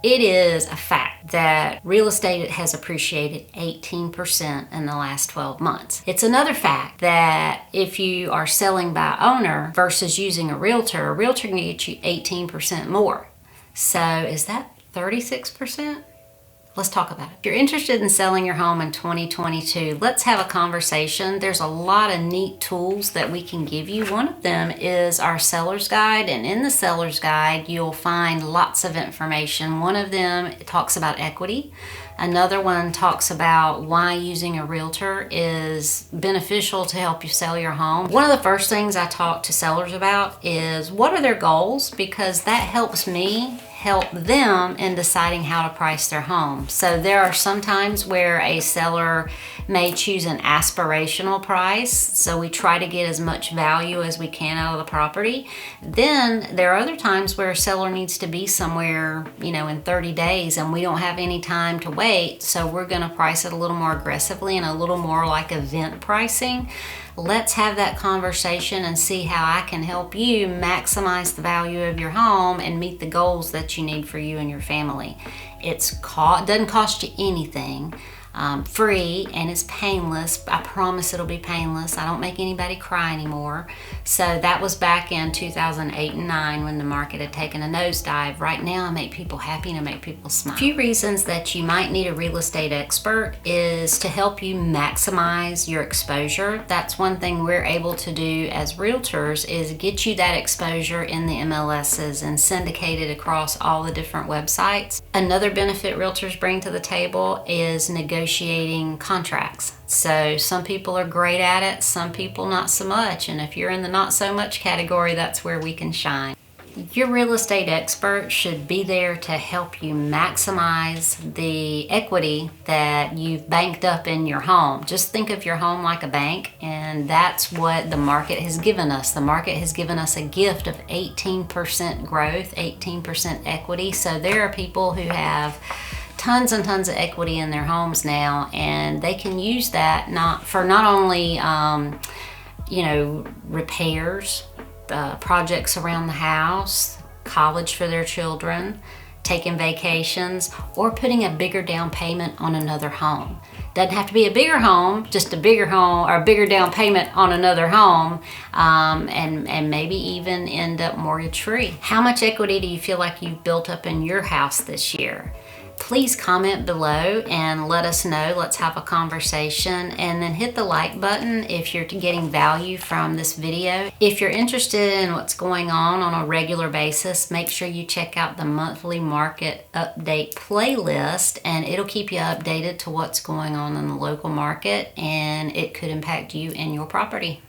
It is a fact that real estate has appreciated 18% in the last 12 months. It's another fact that if you are selling by owner versus using a realtor can get you 18% more. So is that 36%? Let's talk about it. If you're interested in selling your home in 2022, let's have a conversation. There's a lot of neat tools that we can give you. One of them is our seller's guide, and in the seller's guide, you'll find lots of information. One of them talks about equity. Another one talks about why using a realtor is beneficial to help you sell your home. One of the first things I talk to sellers about is what are their goals, because that helps me help them in deciding how to price their home. So there are some times where a seller may choose an aspirational price, so we try to get as much value as we can out of the property. Then there are other times where a seller needs to be somewhere, in 30 days and we don't have any time to wait, so we're going to price it a little more aggressively and a little more like event pricing. Let's have that conversation and see how I can help you maximize the value of your home and meet the goals that you need for you and your family. It doesn't cost you anything. Free, and it's painless. I promise it'll be painless. I don't make anybody cry anymore. So that was back in 2008 and 9 when the market had taken a nosedive. Right now I make people happy and I make people smile. A few reasons that you might need a real estate expert is to help you maximize your exposure. That's one thing we're able to do as realtors, is get you that exposure in the MLSs and syndicate it across all the different websites. Another benefit realtors bring to the table is negotiating contracts. So some people are great at it, some people not so much. And if you're in the not so much category, that's where we can shine. Your real estate expert should be there to help you maximize the equity that you've banked up in your home. Just think of your home like a bank, and that's what the market has given us. The market has given us a gift of 18% growth, 18% equity. So there are people who have tons and tons of equity in their homes now, and they can use that not only repairs, projects around the house, college for their children, taking vacations, or putting a bigger down payment on another home. Doesn't have to be a bigger home, just a bigger home or a bigger down payment on another home, and maybe even end up mortgage free. How much equity do you feel like you've built up in your house this year? Please comment below and let us know. Let's have a conversation, and then hit the like button if you're getting value from this video. If you're interested in what's going on a regular basis, make sure you check out the monthly market update playlist, and it'll keep you updated to what's going on in the local market, and it could impact you and your property.